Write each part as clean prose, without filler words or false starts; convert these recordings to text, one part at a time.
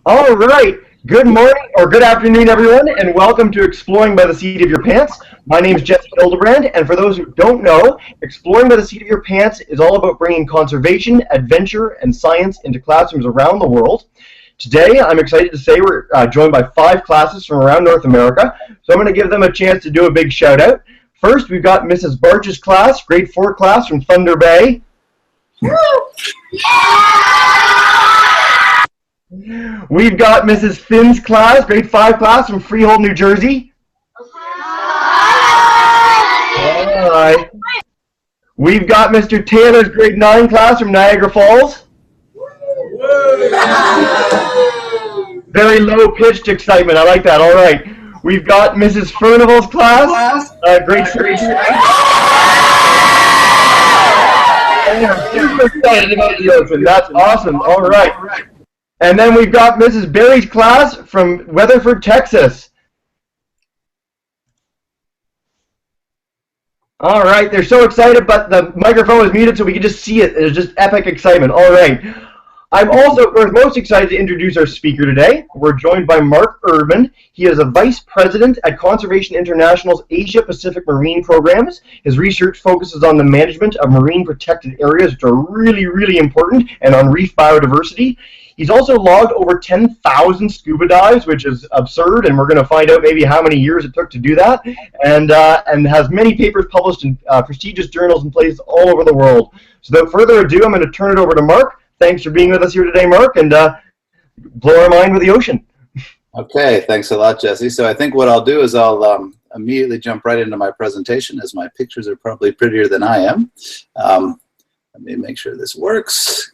All right. Good morning or good afternoon, everyone, and welcome to Exploring by the Seat of Your Pants. My name is Jesse Hildebrand, and for those who don't know, Exploring by the Seat of Your Pants is all about bringing conservation, adventure, and science into classrooms around the world. Today, I'm excited to say we're joined by 5 classes from around North America, so I'm going to give them a chance to do a big shout out. First, we've got Mrs. Barch's class, grade 4 class from Thunder Bay. We've got Mrs. Finn's class, grade 5 class from Freehold, New Jersey. Hi. We've got Mr. Taylor's grade 9 class from Niagara Falls. Very low-pitched excitement. I like that. All right. We've got Mrs. Furnival's class, grade 3. Super excited about the ocean. That's awesome. All right. And then we've got Mrs. Berry's class from Weatherford, Texas. All right, they're so excited, but the microphone is muted so we can just see it. It's just epic excitement. All right. I'm also, of course, most excited to introduce our speaker today. We're joined by Mark Erdmann. He is a vice president at Conservation International's Asia-Pacific Marine Programs. His research focuses on the management of marine protected areas, which are really, really important, and on reef biodiversity. He's also logged over 10,000 scuba dives, which is absurd, and we're going to find out maybe how many years it took to do that, and has many papers published in prestigious journals in places all over the world. So without further ado, I'm going to turn it over to Mark. Thanks for being with us here today, Mark, and blow our mind with the ocean. Okay, thanks a lot, Jesse. So I think what I'll do is I'll immediately jump right into my presentation, as my pictures are probably prettier than I am. Let me make sure this works.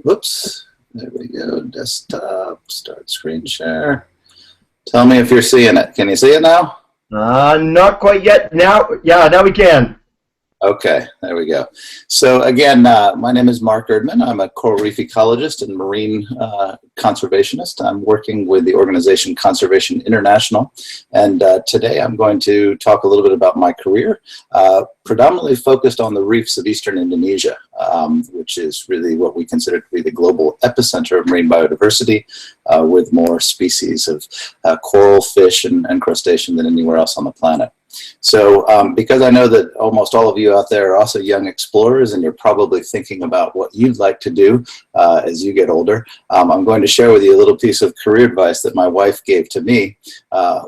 Whoops. There we go, desktop, start screen share. Tell me if you're seeing it. Can you see it now? Not quite yet. Now, yeah, now we can. Okay, there we go. So again, my name is Mark Erdmann. I'm a coral reef ecologist and marine conservationist. I'm working with the organization Conservation International, and today I'm going to talk a little bit about my career, predominantly focused on the reefs of eastern Indonesia, which is really what we consider to be the global epicenter of marine biodiversity, with more species of coral, fish, and crustacean than anywhere else on the planet. So because I know that almost all of you out there are also young explorers and you're probably thinking about what you'd like to do as you get older, I'm going to share with you a little piece of career advice that my wife gave to me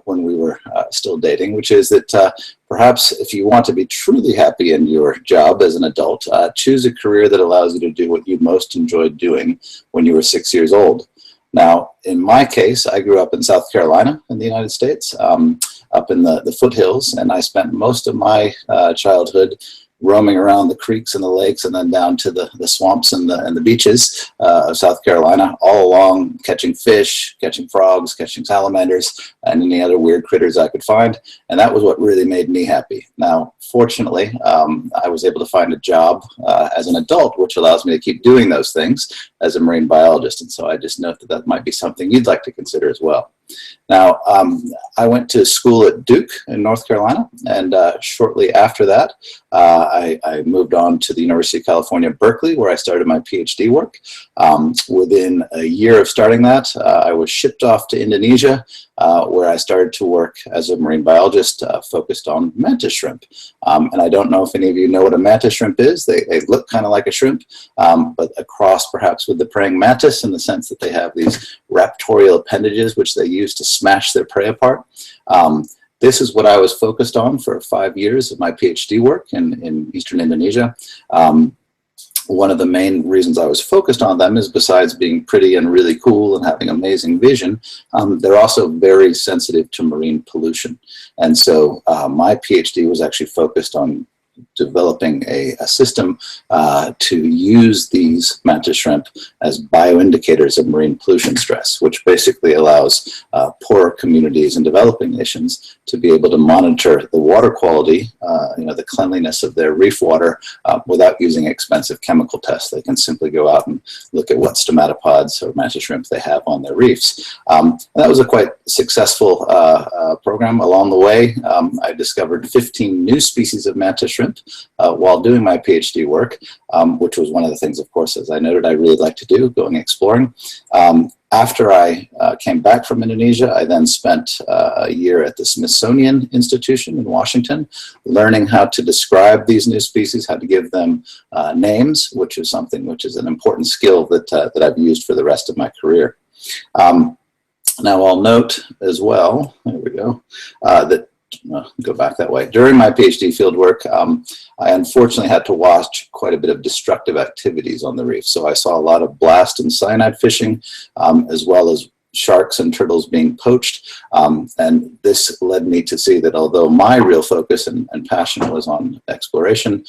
when we were still dating, which is that perhaps if you want to be truly happy in your job as an adult, choose a career that allows you to do what you most enjoyed doing when you were 6 years old. Now, in my case, I grew up in South Carolina in the United States, up in the foothills, and I spent most of my childhood roaming around the creeks and the lakes and then down to the swamps and the beaches of South Carolina, all along catching fish, catching frogs, catching salamanders, and any other weird critters I could find. And that was what really made me happy. Now, fortunately, I was able to find a job as an adult, which allows me to keep doing those things as a marine biologist. And so I just note that that might be something you'd like to consider as well. Now, I went to school at Duke in North Carolina, and shortly after that, I moved on to the University of California, Berkeley, where I started my PhD work. Within a year of starting that, I was shipped off to Indonesia, where I started to work as a marine biologist focused on mantis shrimp. And I don't know if any of you know what a mantis shrimp is. They look kind of like a shrimp, but a cross perhaps with the praying mantis in the sense that they have these raptorial appendages which they use to smash their prey apart. This is what I was focused on for 5 years of my PhD work in eastern Indonesia. One of the main reasons I was focused on them is, besides being pretty and really cool and having amazing vision, they're also very sensitive to marine pollution. And so my PhD was actually focused on developing a system to use these mantis shrimp as bioindicators of marine pollution stress, which basically allows poorer communities and developing nations to be able to monitor the water quality, the cleanliness of their reef water without using expensive chemical tests. They can simply go out and look at what stomatopods or mantis shrimp they have on their reefs. And that was a quite successful program. Along the way, I discovered 15 new species of mantis shrimp while doing my PhD work, which was one of the things, of course, as I noted, I really like to do, going exploring. After I came back from Indonesia, I then spent a year at the Smithsonian Institution in Washington, learning how to describe these new species, how to give them names, which is something which is an important skill that I've used for the rest of my career. Now I'll note as well, there we go, that go back that way. During my PhD fieldwork, I unfortunately had to watch quite a bit of destructive activities on the reef. So I saw a lot of blast and cyanide fishing, as well as sharks and turtles being poached. And this led me to see that although my real focus and passion was on exploration,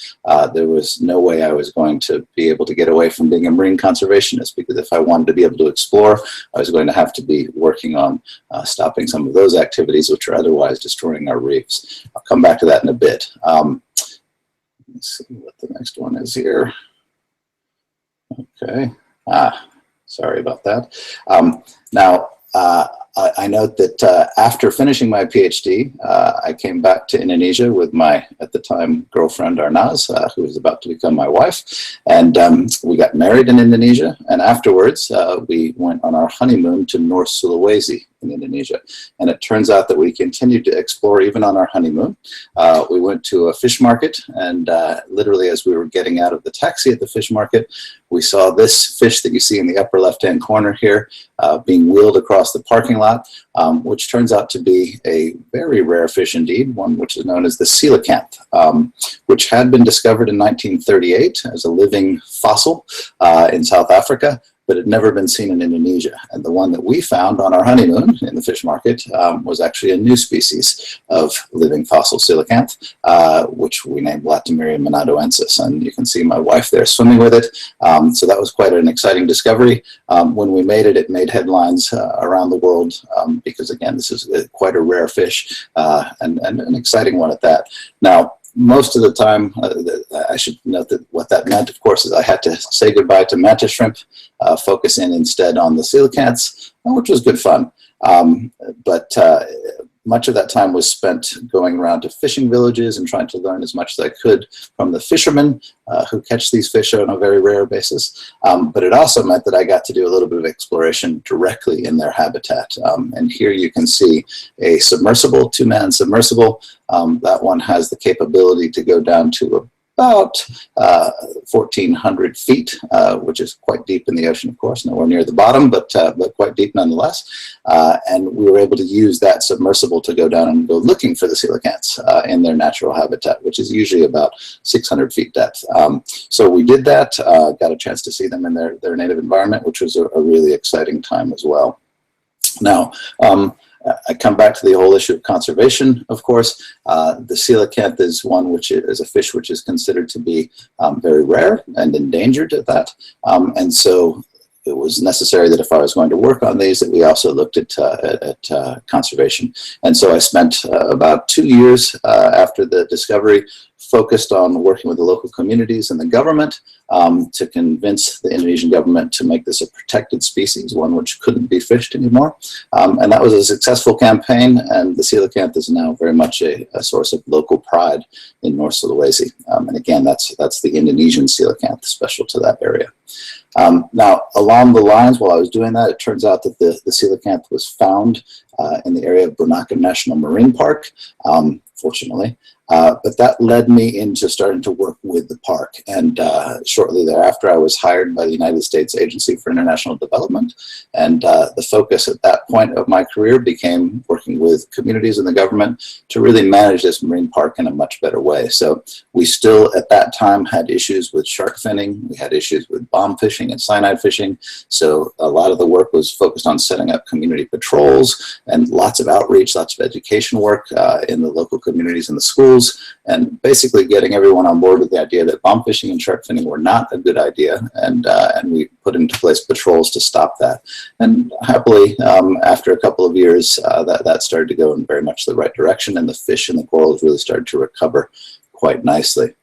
there was no way I was going to be able to get away from being a marine conservationist, because if I wanted to be able to explore, I was going to have to be working on stopping some of those activities which are otherwise destroying our reefs. I'll come back to that in a bit. Let's see what the next one is here. Okay. Sorry about that. Now, I note that after finishing my PhD, I came back to Indonesia with my, at the time, girlfriend Arnaz, who was about to become my wife. And we got married in Indonesia. And afterwards, we went on our honeymoon to North Sulawesi in Indonesia. And it turns out that we continued to explore even on our honeymoon. We went to a fish market, and literally as we were getting out of the taxi at the fish market, we saw this fish that you see in the upper left-hand corner here being wheeled across the parking lot, which turns out to be a very rare fish indeed, one which is known as the coelacanth, which had been discovered in 1938 as a living fossil in South Africa, but had never been seen in Indonesia. And the one that we found on our honeymoon in the fish market was actually a new species of living fossil coelacanth, which we named Latimerium monadoensis. And you can see my wife there swimming with it. So that was quite an exciting discovery. When we made it, it made headlines around the world because, again, this is quite a rare fish and an exciting one at that. Now, most of the time, I should note that what that meant, of course, is I had to say goodbye to mantis shrimp, focus in instead on the coelacanths, which was good fun. But much of that time was spent going around to fishing villages and trying to learn as much as I could from the fishermen who catch these fish on a very rare basis. But it also meant that I got to do a little bit of exploration directly in their habitat. And here you can see a submersible, two-man submersible. That one has the capability to go down to about 1,400 feet, which is quite deep in the ocean, of course, nowhere near the bottom, but quite deep nonetheless. And we were able to use that submersible to go down and go looking for the coelacanths in their natural habitat, which is usually about 600 feet depth. So we did that, got a chance to see them in their native environment, which was a really exciting time as well. Now, I come back to the whole issue of conservation, of course. The coelacanth is one which is a fish which is considered to be very rare and endangered at that. And so it was necessary that if I was going to work on these, that we also looked at conservation. And so I spent about 2 years after the discovery focused on working with the local communities and the government to convince the Indonesian government to make this a protected species, one which couldn't be fished anymore. And that was a successful campaign, and the coelacanth is now very much a source of local pride in North Sulawesi. And again, that's the Indonesian coelacanth, special to that area. Now, along the lines, while I was doing that, it turns out that the coelacanth was found in the area of Inernational National Marine Park, fortunately. But that led me into starting to work with the park. And shortly thereafter, I was hired by the United States Agency for International Development. And the focus at that point of my career became working with communities and the government to really manage this marine park in a much better way. So we still, at that time, had issues with shark finning. We had issues with bomb fishing and cyanide fishing. So a lot of the work was focused on setting up community patrols and lots of outreach, lots of education work in the local communities and the schools, and basically getting everyone on board with the idea that bomb fishing and shark finning were not a good idea, and we put into place patrols to stop that. And happily, after a couple of years, that started to go in very much the right direction, and the fish and the corals really started to recover quite nicely.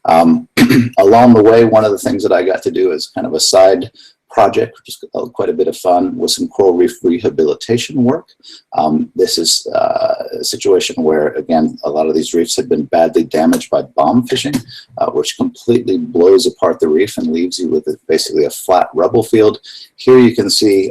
Along the way, one of the things that I got to do as kind of a side project, which is quite a bit of fun, with some coral reef rehabilitation work. This is a situation where, again, a lot of these reefs have been badly damaged by bomb fishing, which completely blows apart the reef and leaves you with basically a flat rubble field. Here you can see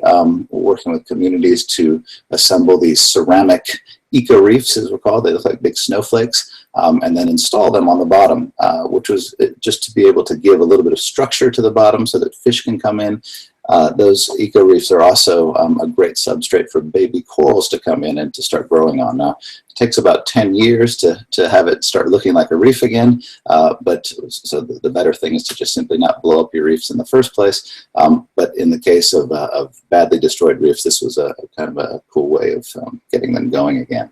working with communities to assemble these ceramic eco reefs, as we're called. They look like big snowflakes, and then install them on the bottom, which was just to be able to give a little bit of structure to the bottom so that fish can come in. Those eco reefs are also a great substrate for baby corals to come in and to start growing on. Now, it takes about 10 years to have it start looking like a reef again, but so the better thing is to just simply not blow up your reefs in the first place. But in the case of badly destroyed reefs, this was a kind of a cool way of getting them going again.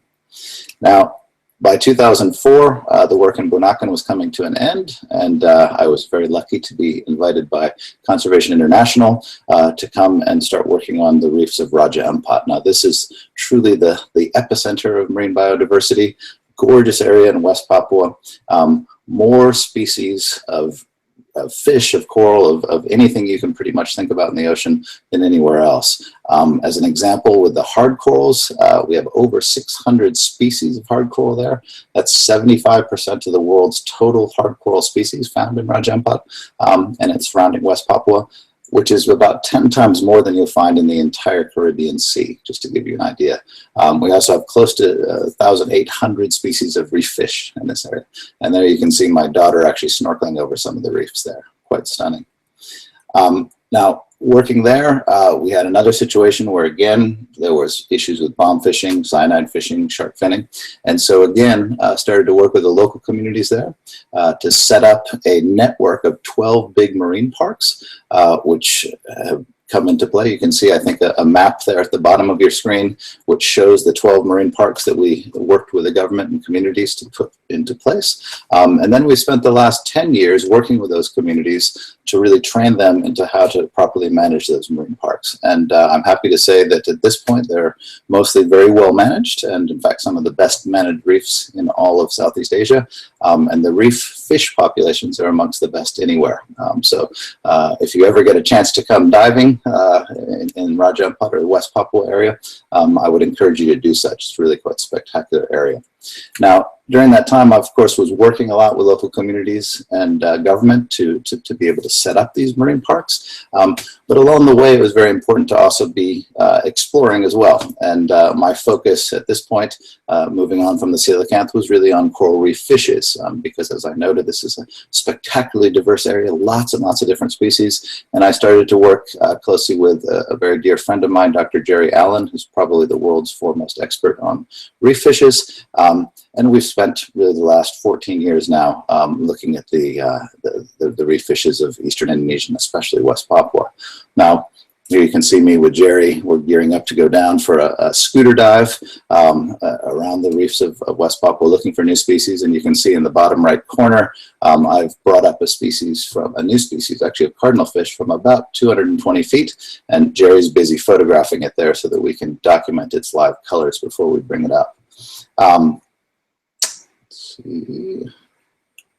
Now, by 2004, the work in Bunaken was coming to an end, and I was very lucky to be invited by Conservation International to come and start working on the reefs of Raja Ampat. Now, this is truly the epicenter of marine biodiversity, gorgeous area in West Papua, more species of fish, of coral, of anything you can pretty much think about in the ocean than anywhere else. As an example, with the hard corals, we have over 600 species of hard coral there. That's 75% of the world's total hard coral species found in Raja Ampat and its surrounding West Papua, which is about 10 times more than you'll find in the entire Caribbean Sea, just to give you an idea. We also have close to 1,800 species of reef fish in this area. And there you can see my daughter actually snorkeling over some of the reefs there. Quite stunning. Now, working there, we had another situation where, again, there was issues with bomb fishing, cyanide fishing, shark finning. And so, again, started to work with the local communities there to set up a network of 12 big marine parks, which have come into play. You can see, I think, a map there at the bottom of your screen, which shows the 12 marine parks that we worked with the government and communities to put into place. And then we spent the last 10 years working with those communities to really train them into how to properly manage those marine parks. And I'm happy to say that at this point, they're mostly very well managed, and in fact, some of the best managed reefs in all of Southeast Asia. And the reef fish populations are amongst the best anywhere. So if you ever get a chance to come diving in Raja Ampat or the West Papua area, I would encourage you to do such. It's really quite a spectacular area. Now, during that time, I, of course, was working a lot with local communities and government to be able to set up these marine parks. But along the way, it was very important to also be exploring as well. And my focus at this point, moving on from the coelacanth, was really on coral reef fishes, because as I noted, this is a spectacularly diverse area, lots and lots of different species. And I started to work closely with a very dear friend of mine, Dr. Jerry Allen, who's probably the world's foremost expert on reef fishes. And we've spent really the last 14 years now looking at the reef fishes of Eastern Indonesia, and especially West Papua. Now, here you can see me with Jerry. We're gearing up to go down for a scooter dive around the reefs of West Papua looking for new species. And you can see in the bottom right corner, I've brought up a new species, actually of cardinal fish from about 220 feet. And Jerry's busy photographing it there so that we can document its live colors before we bring it up.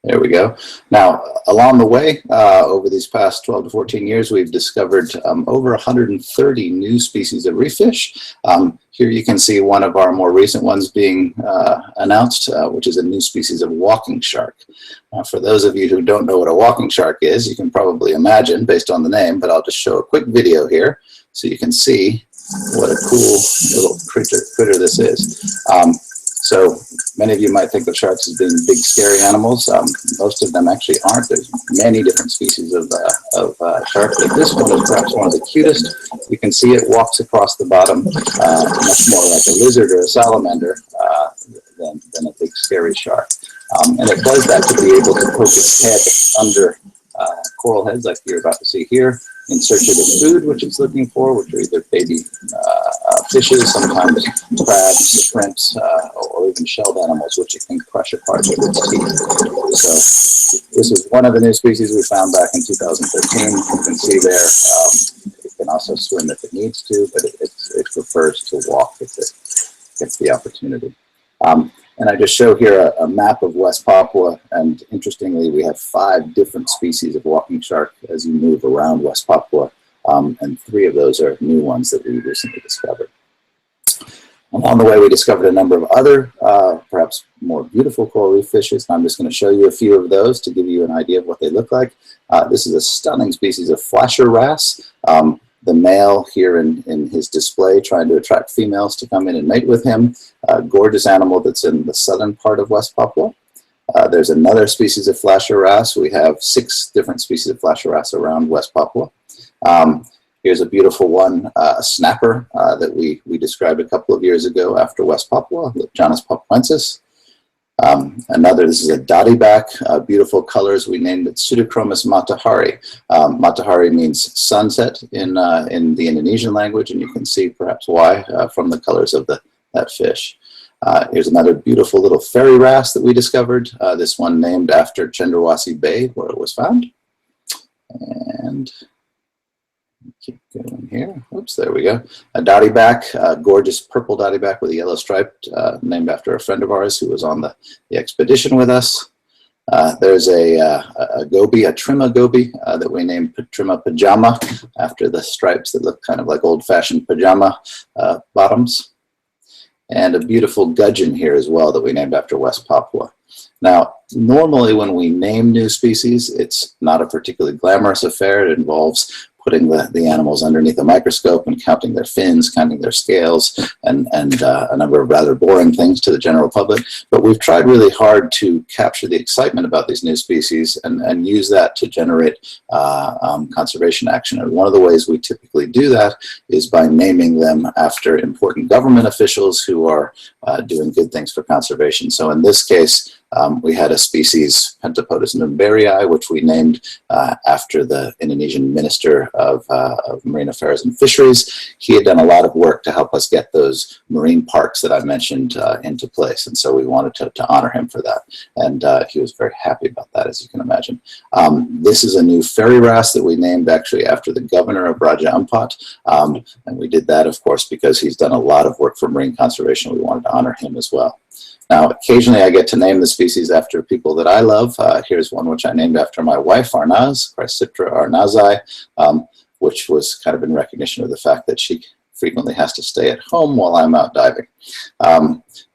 There we go. Now, along the way, over these past 12 to 14 years, we've discovered over 130 new species of reef fish. Here you can see one of our more recent ones being announced, which is a new species of walking shark. Now, for those of you who don't know what a walking shark is, you can probably imagine based on the name, but I'll just show a quick video here so you can see what a cool little critter this is. So many of you might think of sharks as being big, scary animals. Most of them actually aren't. There's many different species of shark, but this one is perhaps one of the cutest. You can see it walks across the bottom, much more like a lizard or a salamander than a big, scary shark. And it does that to be able to poke its head under coral heads like you're about to see here, in search of the food which it's looking for, which are either baby fishes, sometimes crabs, shrimps, or even shelled animals, which it can crush apart with its teeth. So this is one of the new species we found back in 2013. You can see there, it can also swim if it needs to, but it prefers to walk if it gets the opportunity. And I just show here a map of West Papua, and interestingly, we have 5 different species of walking shark as you move around West Papua. and 3 of those are new ones that we recently discovered. Along the way, we discovered a number of other, perhaps more beautiful coral reef fishes, and I'm just going to show you a few of those to give you an idea of what they look like. This is a stunning species of flasher wrasse. The male here in his display trying to attract females to come in and mate with him. A gorgeous animal that's in the southern part of West Papua. There's another species of flasher wrasse. We have 6 different species of flasher wrasse around West Papua. Here's a beautiful one, a snapper that we described a couple of years ago after West Papua, Janus papuensis. This is a dottyback, beautiful colors. We named it Pseudochromis matahari. Matahari means sunset in the Indonesian language, and you can see perhaps why from the colors of that fish. Here's another beautiful little fairy wrasse that we discovered. This one named after Cendrawasih Bay, where it was found. And keep going here. Oops, there we go. A dottyback, a gorgeous purple dottyback with a yellow stripe, named after a friend of ours who was on the expedition with us. There's a goby, a trimma goby, that we named Trimma pajama after the stripes that look kind of like old-fashioned pajama bottoms. And a beautiful gudgeon here as well that we named after West Papua. Now, normally when we name new species, it's not a particularly glamorous affair. It involves putting the animals underneath a microscope and counting their fins, counting their scales, and a number of rather boring things to the general public. But we've tried really hard to capture the excitement about these new species and use that to generate conservation action. And one of the ways we typically do that is by naming them after important government officials who are doing good things for conservation. So in this case, we had a species, Pentapodus numberii, which we named after the Indonesian Minister of Marine Affairs and Fisheries. He had done a lot of work to help us get those marine parks that I mentioned into place, and so we wanted to honor him for that. And he was very happy about that, as you can imagine. This is a new fairy wrasse that we named actually after the governor of Raja Ampat, and we did that, of course, because he's done a lot of work for marine conservation. We wanted to honor him as well. Now, occasionally I get to name the species after people that I love. Here's one which I named after my wife, Arnaz, Chrysiptera arnazi, which was kind of in recognition of the fact that she frequently has to stay at home while I'm out diving.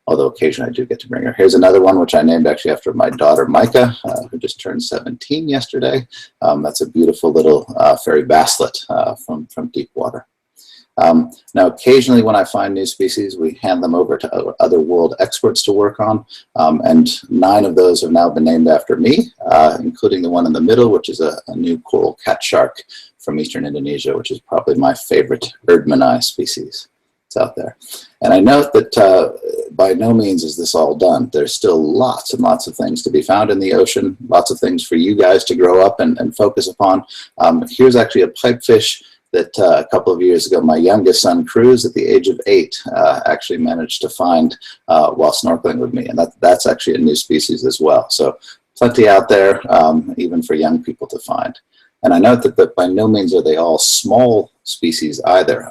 Although occasionally I do get to bring her. Here's another one which I named actually after my daughter, Micah, who just turned 17 yesterday. That's a beautiful little fairy basslet from deep water. Now, occasionally when I find new species, we hand them over to other world experts to work on, and 9 of those have now been named after me, including the one in the middle, which is a new coral cat shark from eastern Indonesia, which is probably my favorite Erdmann species. It's out there. And I note that by no means is this all done. There's still lots and lots of things to be found in the ocean, lots of things for you guys to grow up and focus upon. Here's actually a pipefish that a couple of years ago, my youngest son, Cruz, at the age of 8, actually managed to find while snorkeling with me. And that's actually a new species as well. So plenty out there, even for young people to find. And I note that by no means are they all small species either.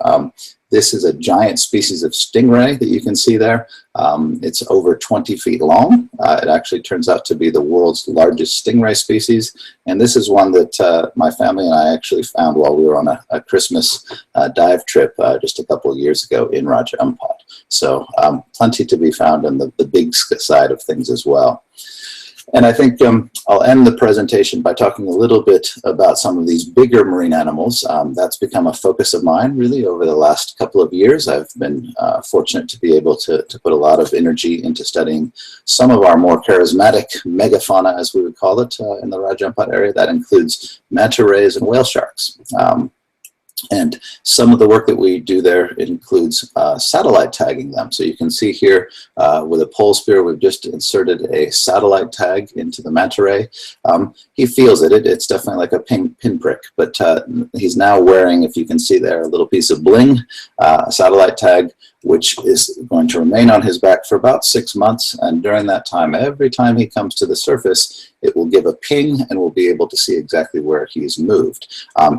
This is a giant species of stingray that you can see there. It's over 20 feet long. It actually turns out to be the world's largest stingray species. And this is one that my family and I actually found while we were on a Christmas dive trip just a couple of years ago in Raja Ampat. So plenty to be found on the big side of things as well. And I think I'll end the presentation by talking a little bit about some of these bigger marine animals. That's become a focus of mine really over the last couple of years. I've been fortunate to be able to put a lot of energy into studying some of our more charismatic megafauna, as we would call it, in the Raja Ampat area. That includes manta rays and whale sharks. And some of the work that we do there includes satellite tagging them. So you can see here with a pole spear, we've just inserted a satellite tag into the manta ray. He feels it. It's definitely like a pinprick, but he's now wearing, if you can see there, a little piece of bling, a satellite tag. which is going to remain on his back for about 6 months. And during that time, every time he comes to the surface, it will give a ping and we'll be able to see exactly where he's moved.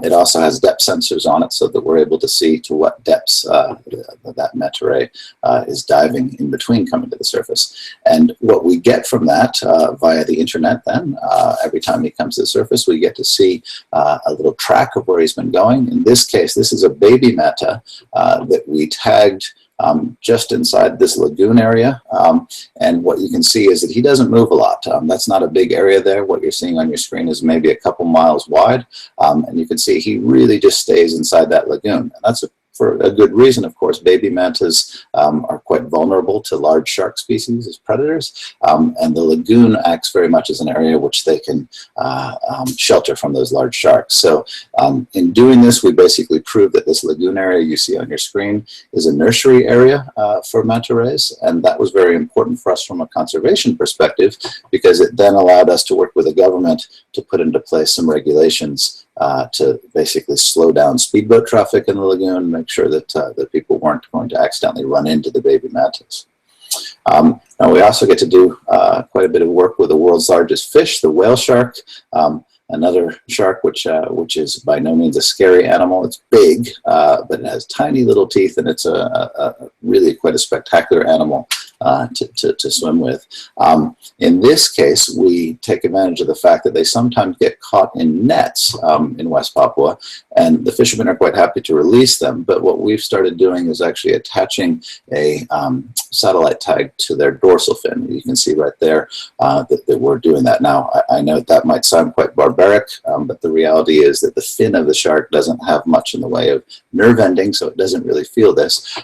It also has depth sensors on it so that we're able to see to what depths that manta ray is diving in between coming to the surface. And what we get from that via the internet then, every time he comes to the surface, we get to see a little track of where he's been going. In this case, this is a baby manta that we tagged just inside this lagoon area. And what you can see is that he doesn't move a lot. That's not a big area there. What you're seeing on your screen is maybe a couple miles wide. And you can see he really just stays inside that lagoon. And that's for a good reason, of course. Baby mantas are quite vulnerable to large shark species as predators, and the lagoon acts very much as an area which they can shelter from those large sharks. So in doing this, we basically prove that this lagoon area you see on your screen is a nursery area for manta rays, and that was very important for us from a conservation perspective, because it then allowed us to work with the government to put into place some regulations to basically slow down speedboat traffic in the lagoon, make sure that that people weren't going to accidentally run into the baby mantas. Now we also get to do quite a bit of work with the world's largest fish, the whale shark. Another shark which is by no means a scary animal. It's big, but it has tiny little teeth, and it's a really quite a spectacular animal to swim with. In this case, we take advantage of the fact that they sometimes get caught in nets in West Papua, and the fishermen are quite happy to release them. But what we've started doing is actually attaching a satellite tag to their dorsal fin. You can see right there that we're doing that. Now, I know that might sound quite barbaric, but the reality is that the fin of the shark doesn't have much in the way of nerve ending, so it doesn't really feel this.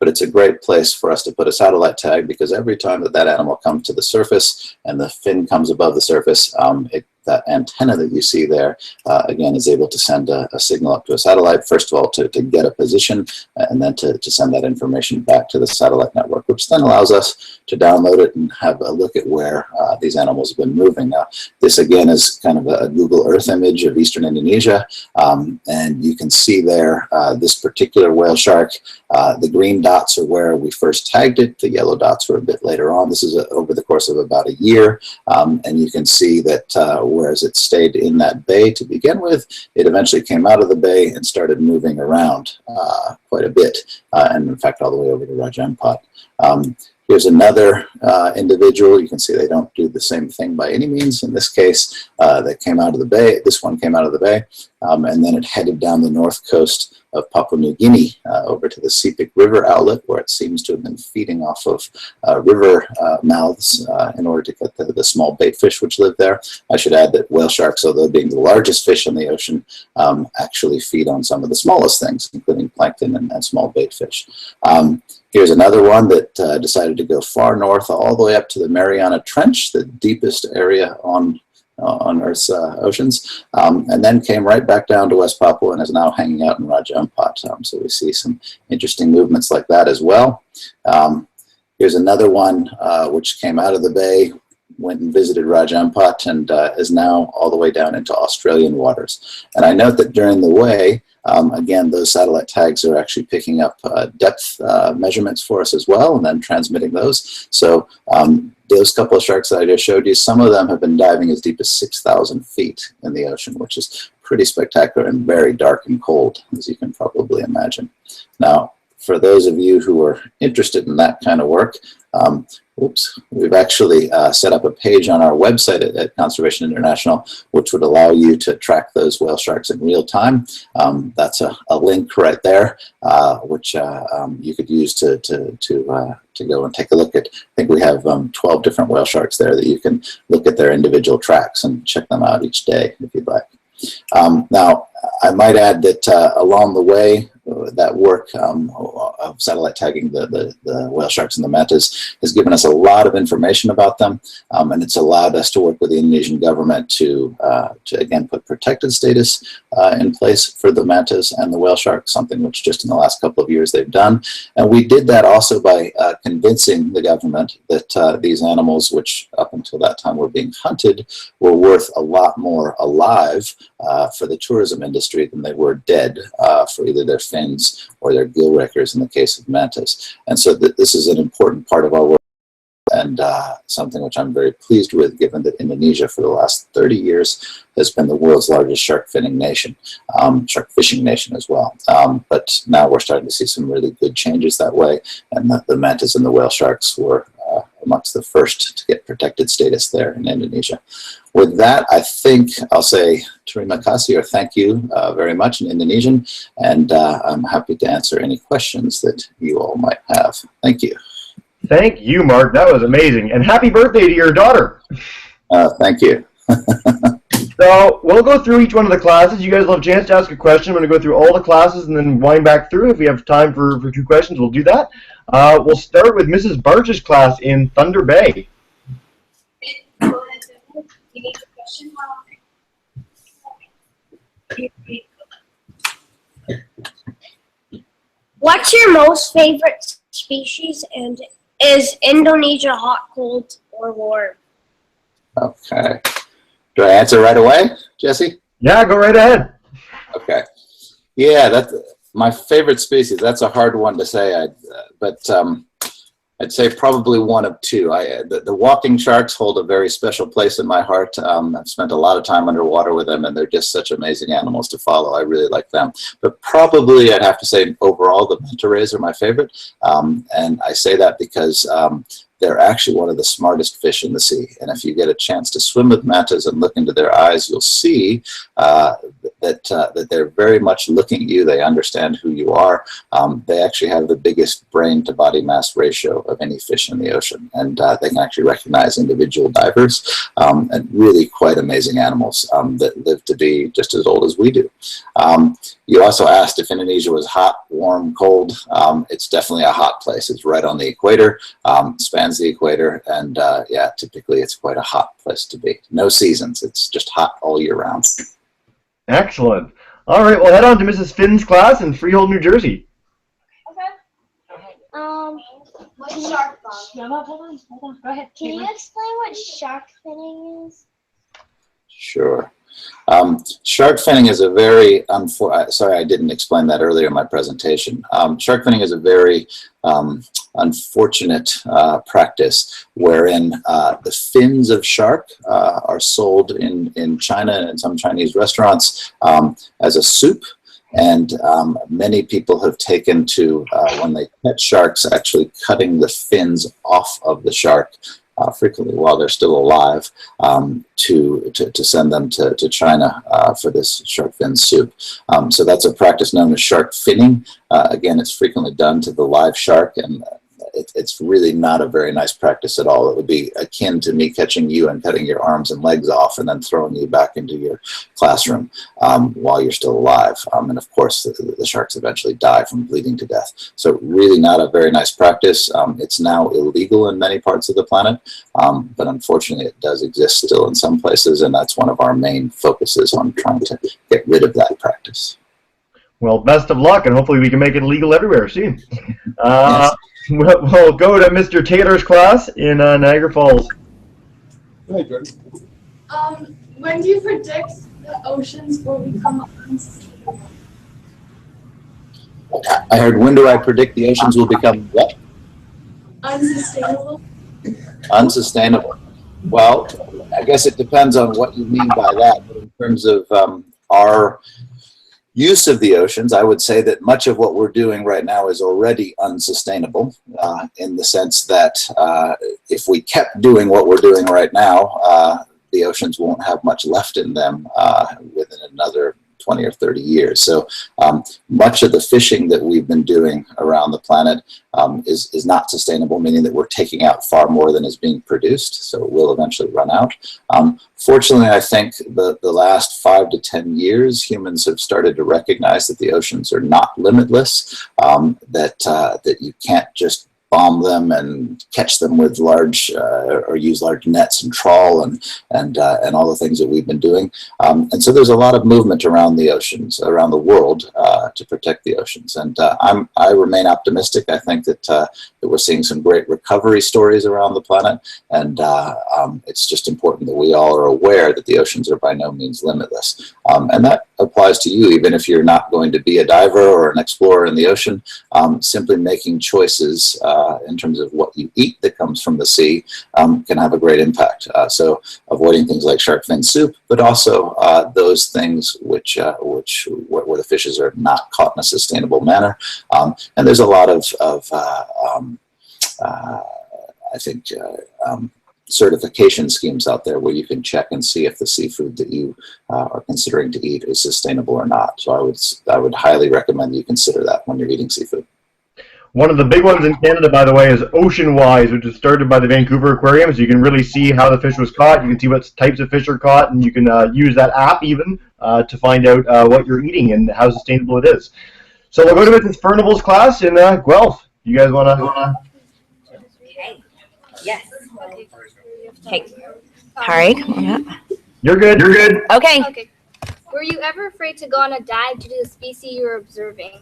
But it's a great place for us to put a satellite tag, because every time that animal comes to the surface and the fin comes above the surface, that antenna that you see there, again, is able to send a signal up to a satellite, first of all, to get a position, and then to send that information back to the satellite network, which then allows us to download it and have a look at where these animals have been moving. Now, this, again, is kind of a Google Earth image of eastern Indonesia, and you can see there this particular whale shark. The green dots are where we first tagged it. The yellow dots were a bit later on. This is over the course of about a year, and you can see that whereas it stayed in that bay to begin with, it eventually came out of the bay and started moving around quite a bit, and in fact all the way over to Ampat. Here's another individual. You can see they don't do the same thing by any means. In this case, they came out of the bay. This one came out of the bay, and then it headed down the north coast of Papua New Guinea over to the Seascape River outlet, where it seems to have been feeding off of river mouths in order to get the small bait fish which live there. I should add that whale sharks, although being the largest fish in the ocean, actually feed on some of the smallest things, including plankton and small bait fish. Here's another one that decided to go far north, all the way up to the Mariana Trench, the deepest area on Earth's oceans, and then came right back down to West Papua and is now hanging out in Raja Ampat. So we see some interesting movements like that as well. Here's another one which came out of the bay, went and visited Raja Ampat, and is now all the way down into Australian waters. And I note that during the way, again, those satellite tags are actually picking up depth measurements for us as well, and then transmitting those. So those couple of sharks that I just showed you, some of them have been diving as deep as 6,000 feet in the ocean, which is pretty spectacular and very dark and cold, as you can probably imagine. Now, for those of you who are interested in that kind of work, we've actually set up a page on our website at Conservation International, which would allow you to track those whale sharks in real time. That's a link right there, which you could use to go and take a look at. I think we have 12 different whale sharks there that you can look at their individual tracks and check them out each day if you'd like. Now, I might add that along the way, that work of satellite tagging the whale sharks and the mantis has given us a lot of information about them, and it's allowed us to work with the Indonesian government to again put protected status in place for the mantis and the whale shark, something which just in the last couple of years they've done. And we did that also by convincing the government that these animals, which up until that time were being hunted, were worth a lot more alive for the tourism industry than they were dead for either their fins or their gill rakers in the the case of mantis. And so this is an important part of our work, and something which I'm very pleased with, given that Indonesia for the last 30 years has been the world's largest shark fishing nation as well. But now we're starting to see some really good changes that way, and the mantis and the whale sharks were amongst the first to get protected status there in Indonesia. With that, I think I'll say terima kasih, or thank you very much in Indonesian, and I'm happy to answer any questions that you all might have. Thank you. Thank you, Mark. That was amazing. And happy birthday to your daughter. Thank you. So we'll go through each one of the classes. You guys will have a chance to ask a question. I'm going to go through all the classes and then wind back through. If we have time for 2 questions, we'll do that. We'll start with Mrs. Barch's class in Thunder Bay. Go ahead, you need a question? What's your most favorite species, and is Indonesia hot, cold, or warm? Okay. Do I answer right away, Jesse? Yeah, go right ahead. Okay. Yeah, that's my favorite species. That's a hard one to say, but I'd say probably one of two. The walking sharks hold a very special place in my heart. I've spent a lot of time underwater with them, and they're just such amazing animals to follow. I really like them. But probably I'd have to say overall the manta rays are my favorite. And I say that because they're actually one of the smartest fish in the sea. And if you get a chance to swim with mantas and look into their eyes, you'll see that they're very much looking at you. They understand who you are. They actually have the biggest brain to body mass ratio of any fish in the ocean. And they can actually recognize individual divers, and really quite amazing animals that live to be just as old as we do. You also asked if Indonesia was hot, warm, cold. It's definitely a hot place. It's right on the equator, spans the equator, and yeah, typically it's quite a hot place to be. No seasons. It's just hot all year round. Excellent. All right, we'll head on to Mrs. Finn's class in Freehold, New Jersey. Okay. What shark bug? No, hold on. Go ahead. Can you explain what shark finning is? Sure. Shark finning is a very, sorry I didn't explain that earlier in my presentation. Shark finning is a very unfortunate practice wherein the fins of shark are sold in China and in some Chinese restaurants as a soup. And many people have taken to, when they catch sharks, actually cutting the fins off of the shark frequently while they're still alive, to send them to China for this shark fin soup. So that's a practice known as shark finning. Again, it's frequently done to the live shark, and it's really not a very nice practice at all. It would be akin to me catching you and cutting your arms and legs off and then throwing you back into your classroom while you're still alive. And of course, the sharks eventually die from bleeding to death. So really not a very nice practice. It's now illegal in many parts of the planet, but unfortunately it does exist still in some places, and that's one of our main focuses on trying to get rid of that practice. Well, best of luck, and hopefully we can make it legal everywhere soon. Yes. We'll go to Mr. Taylor's class in Niagara Falls. Hey, Jordan. When do you predict the oceans will become unsustainable? I heard, when do I predict the oceans will become what? Unsustainable? Unsustainable. Well, I guess it depends on what you mean by that. But in terms of our use of the oceans, I would say that much of what we're doing right now is already unsustainable, in the sense that if we kept doing what we're doing right now, the oceans won't have much left in them within another 20 or 30 years. So much of the fishing that we've been doing around the planet is not sustainable, meaning that we're taking out far more than is being produced, so it will eventually run out. Fortunately, I think the last 5 to 10 years, humans have started to recognize that the oceans are not limitless, that you can't just bomb them and catch them with large or use large nets and trawl and all the things that we've been doing. And so there's a lot of movement around the oceans, around the world, to protect the oceans. And I remain optimistic. I think that we're seeing some great recovery stories around the planet, and it's just important that we all are aware that the oceans are by no means limitless. And that applies to you, even if you're not going to be a diver or an explorer in the ocean. Simply making choices in terms of what you eat that comes from the sea can have a great impact. So avoiding things like shark fin soup, but also those things where the fishes are not caught in a sustainable manner. And there's a lot of I think certification schemes out there where you can check and see if the seafood that you are considering to eat is sustainable or not. So I would highly recommend you consider that when you're eating seafood. One of the big ones in Canada, by the way, is Ocean Wise, which is started by the Vancouver Aquarium. So you can really see how the fish was caught. You can see what types of fish are caught, and you can use that app even to find out what you're eating and how sustainable it is. So we'll go to Mrs. Furnival's class in Guelph. You guys want to? Okay. Yes. Okay. Harry, come on up. You're good. You're good. Okay. Okay. Were you ever afraid to go on a dive due to the species you were observing?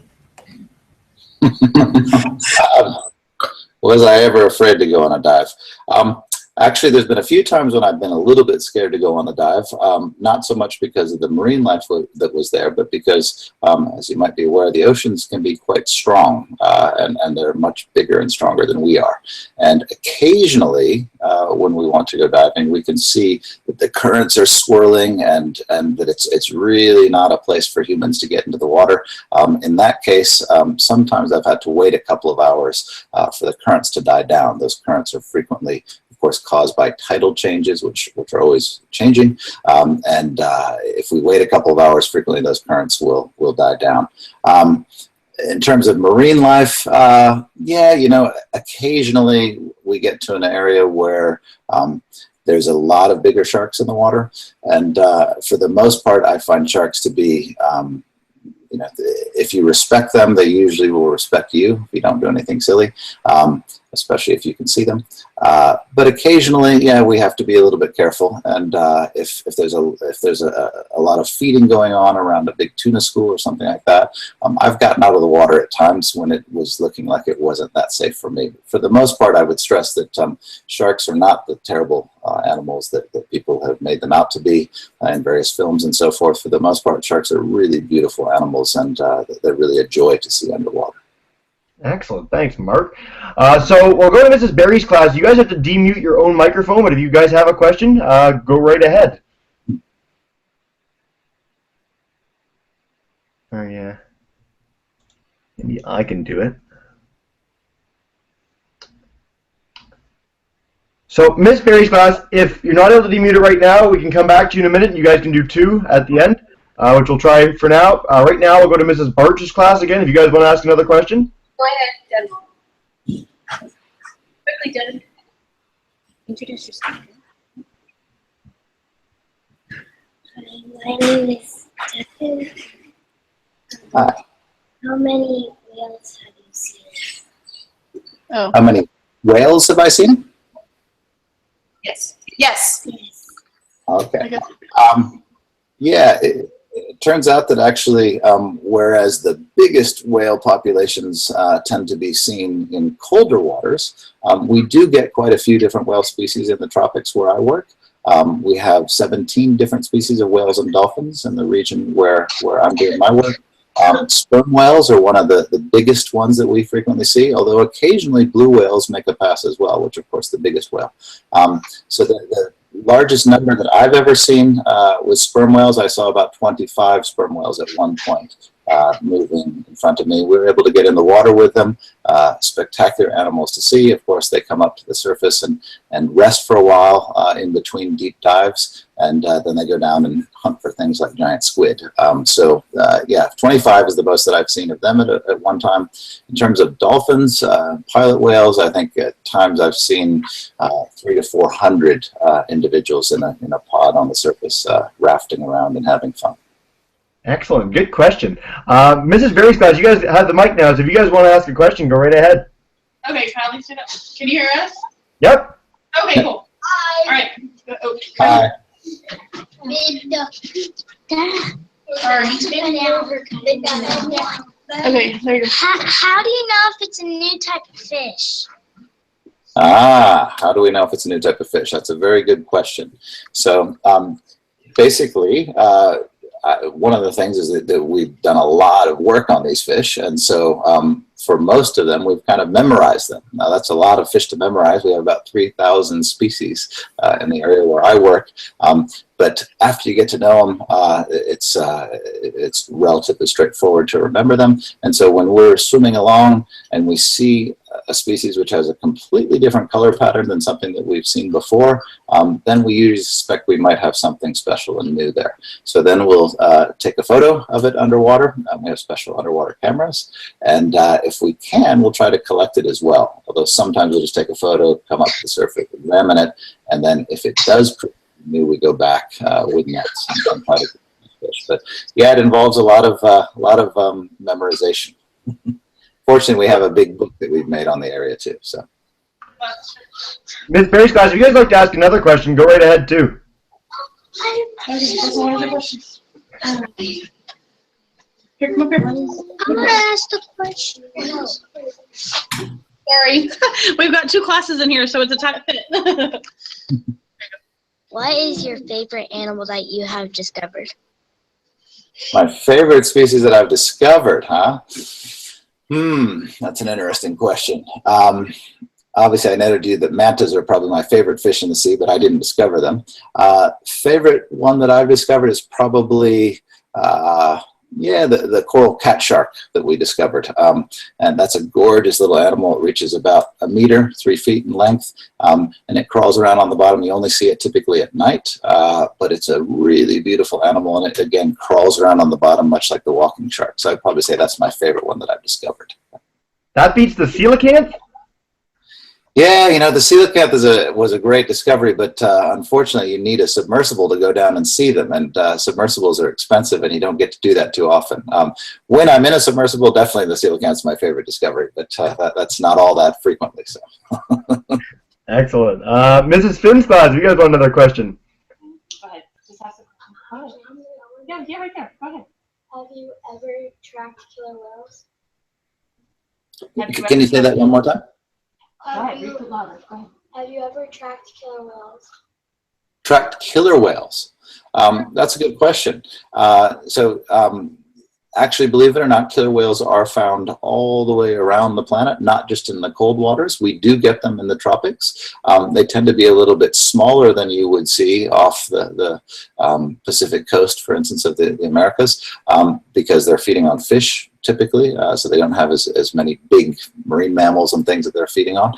Was I ever afraid to go on a dive? Actually, there's been a few times when I've been a little bit scared to go on a dive, not so much because of the marine life that was there, but because, as you might be aware, the oceans can be quite strong, and they're much bigger and stronger than we are. And occasionally, when we want to go diving, we can see that the currents are swirling and that it's really not a place for humans to get into the water. In that case, sometimes I've had to wait a couple of hours for the currents to die down. Those currents are frequently, of course, caused by tidal changes, which are always changing. And if we wait a couple of hours, frequently those currents will die down. In terms of marine life, yeah, occasionally we get to an area where there's a lot of bigger sharks in the water. And for the most part, I find sharks to be, if you respect them, they usually will respect you if you don't do anything silly, especially if you can see them. But occasionally, yeah, we have to be a little bit careful. And if there's a lot of feeding going on around a big tuna school or something like that, I've gotten out of the water at times when it was looking like it wasn't that safe for me. For the most part, I would stress that sharks are not the terrible animals that people have made them out to be in various films and so forth. For the most part, sharks are really beautiful animals, and they're really a joy to see underwater. Excellent. Thanks, Mark. So we'll go to Mrs. Berry's class. You guys have to demute your own microphone, but if you guys have a question, go right ahead. Oh, yeah. Maybe I can do it. So, Miss Berry's class, if you're not able to demute it right now, we can come back to you in a minute. You guys can do 2 at the end, which we'll try for now. Right now, we'll go to Mrs. Barch's class again, if you guys want to ask another question. Go ahead, Jen. Quickly, Jen. Introduce yourself. My name is Stefan. Hi. How many whales have you seen? Oh. How many whales have I seen? Yes. Yes. Yes. Okay. Yeah, it turns out that actually, whereas the biggest whale populations tend to be seen in colder waters, we do get quite a few different whale species in the tropics where I work. We have 17 different species of whales and dolphins in the region where I'm doing my work. Sperm whales are one of the biggest ones that we frequently see, although occasionally blue whales make a pass as well, which are, of course, the biggest whale. So the largest number that I've ever seen was sperm whales. I saw about 25 sperm whales at one point moving in front of me. We were able to get in the water with them. Spectacular animals to see. Of course, they come up to the surface and rest for a while in between deep dives, and then they go down and hunt for things like giant squid. Yeah, 25 is the most that I've seen of them at one time. In terms of dolphins, pilot whales, I think at times I've seen 300 to 400 individuals in a pod on the surface rafting around and having fun. Excellent. Good question. Mrs. Berry's class, you guys have the mic now, so if you guys want to ask a question, go right ahead. Okay, Kylie, stand up. Can you hear us? Yep. Okay, cool. All right. Oh, Hi. Okay, there you go. How do you know if it's a new type of fish? How do we know if it's a new type of fish? That's a very good question. So basically, one of the things is that we've done a lot of work on these fish, and so for most of them, we've kind of memorized them. Now, that's a lot of fish to memorize. We have about 3,000 species in the area where I work. But after you get to know them, it's relatively straightforward to remember them. And so when we're swimming along and we see a species which has a completely different color pattern than something that we've seen before, then we usually suspect we might have something special and new there. So then we'll take a photo of it underwater. We have special underwater cameras. And if we can, we'll try to collect it as well. Although sometimes we'll just take a photo, come up to the surface, examine it, and then if it does prove new, we go back with nets and try to get fish. But yeah, it involves a lot of memorization. Fortunately, we have a big book that we've made on the area too. So, Ms. Perry's class, if you guys like to ask another question, go right ahead too. One of the questions. Here, come up here. I'm gonna ask the question. Sorry, we've got 2 classes in here, so it's a tight fit. What is your favorite animal that you have discovered? my favorite species that I've discovered, huh? That's an interesting question. Obviously, I noted to you that mantis are probably my favorite fish in the sea, but I didn't discover them. Favorite one that I've discovered is probably, the coral cat shark that we discovered. And that's a gorgeous little animal. It reaches about 1 meter, 3 feet in length, and it crawls around on the bottom. You only see it typically at night, but it's a really beautiful animal, and it, again, crawls around on the bottom much like the walking shark. So I'd probably say that's my favorite one that I've discovered. That beats the coelacanth? Yeah, the coelacanth was a great discovery, but unfortunately you need a submersible to go down and see them, and submersibles are expensive, and you don't get to do that too often. When I'm in a submersible, definitely the coelacanth is my favorite discovery, but that's not all that frequently. So. Excellent. Mrs. Finn's class, you guys want another question? Go ahead. Just ask it. Go ahead. Yeah, right there. Go ahead. Have you ever tracked killer whales? Can you say that one more time? Go ahead. Read it louder. Go ahead. Have you ever tracked killer whales? Tracked killer whales? That's a good question. Actually, believe it or not, killer whales are found all the way around the planet, not just in the cold waters. We do get them in the tropics. They tend to be a little bit smaller than you would see off the Pacific coast, for instance, of the Americas, because they're feeding on fish typically, so they don't have as many big marine mammals and things that they're feeding on.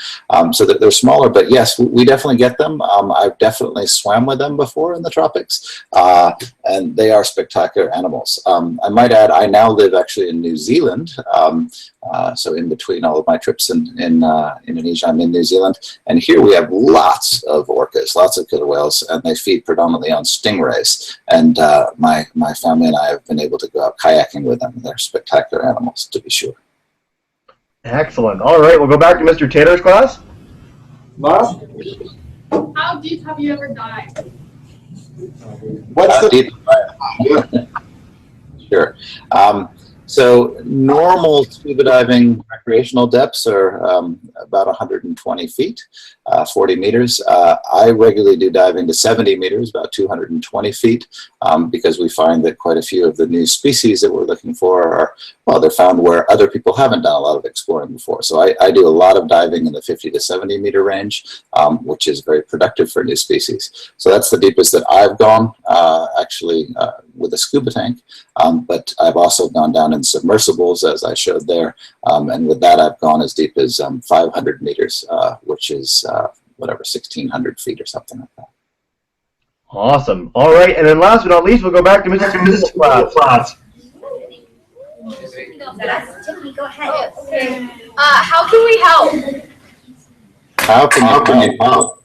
So they're smaller, but yes, we definitely get them. I've definitely swam with them before in the tropics, and they are spectacular animals. I might add, I now live actually in New Zealand, so in between all of my trips in Indonesia, I'm in New Zealand, and here we have lots of orcas, lots of killer whales, and they feed predominantly on stingrays, and my family and I have been able to go out kayaking with them. They're spectacular animals, to be sure. Excellent. All right, we'll go back to Mr. Taylor's class. Bob? How deep have you ever dived? What's the Deep? Sure. So normal scuba diving recreational depths are about 120 feet, 40 meters. I regularly do diving to 70 meters, about 220 feet, because we find that quite a few of the new species that we're looking for are, well, they're found where other people haven't done a lot of exploring before. So I do a lot of diving in the 50 to 70 meter range, which is very productive for new species. So that's the deepest that I've gone, actually, with a scuba tank. But I've also gone down in submersibles, as I showed there, and with that I've gone as deep as 500 meters, which is whatever, 1,600 feet or something like that. Awesome. All right, and then last but not least, we'll go back to Mr. Finn's class. Tiffany, go ahead. How can we help? How can you help?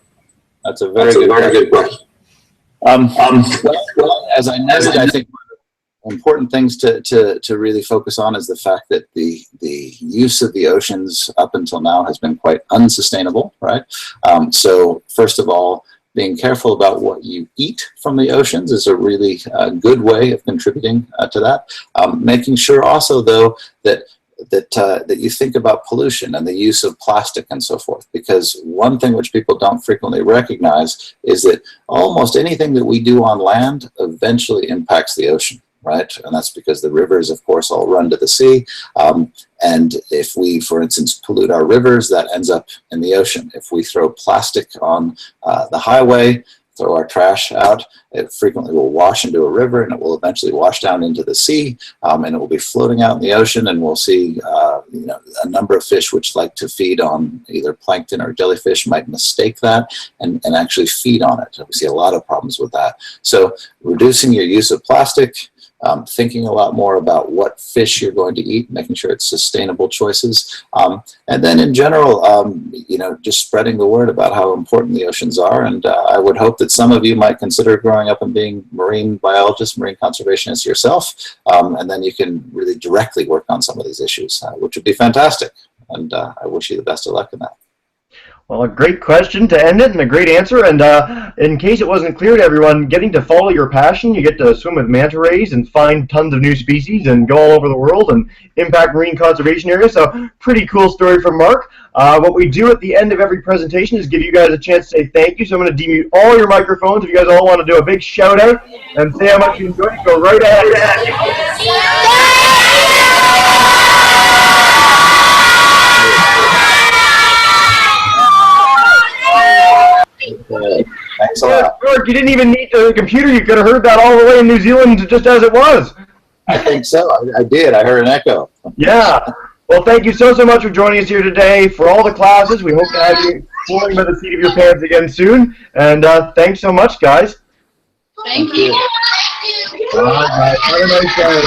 That's a very good question. Well, as I noted, I think important things to really focus on is the fact that the use of the oceans up until now has been quite unsustainable, right? So first of all, being careful about what you eat from the oceans is a really good way of contributing to that. Making sure also, though, that you think about pollution and the use of plastic and so forth, because one thing which people don't frequently recognize is that almost anything that we do on land eventually impacts the ocean, right? And that's because the rivers, of course, all run to the sea. And if we, for instance, pollute our rivers, that ends up in the ocean. If we throw plastic on the highway, throw our trash out, it frequently will wash into a river, and it will eventually wash down into the sea, and it will be floating out in the ocean, and we'll see a number of fish which like to feed on either plankton or jellyfish might mistake that and actually feed on it. We see a lot of problems with that. So reducing your use of plastic, thinking a lot more about what fish you're going to eat, making sure it's sustainable choices, and then in general, just spreading the word about how important the oceans are. And I would hope that some of you might consider growing up and being marine biologists, marine conservationists yourself, and then you can really directly work on some of these issues, which would be fantastic. And I wish you the best of luck in that. Well, a great question to end it and a great answer. And in case it wasn't clear to everyone, getting to follow your passion, you get to swim with manta rays and find tons of new species and go all over the world and impact marine conservation areas. So pretty cool story from Mark. What we do at the end of every presentation is give you guys a chance to say thank you. So I'm going to demute all your microphones. If you guys all want to do a big shout out and say how much you enjoyed it, go right ahead. Thanks a lot. Mark, you didn't even need the computer. You could have heard that all the way in New Zealand just as it was. I think so. I did. I heard an echo. Yeah. Well, thank you so much for joining us here today. For all the classes, we hope to have you flying by the seat of your pants again soon. And thanks so much, guys. Thank you. All right. Have a nice day.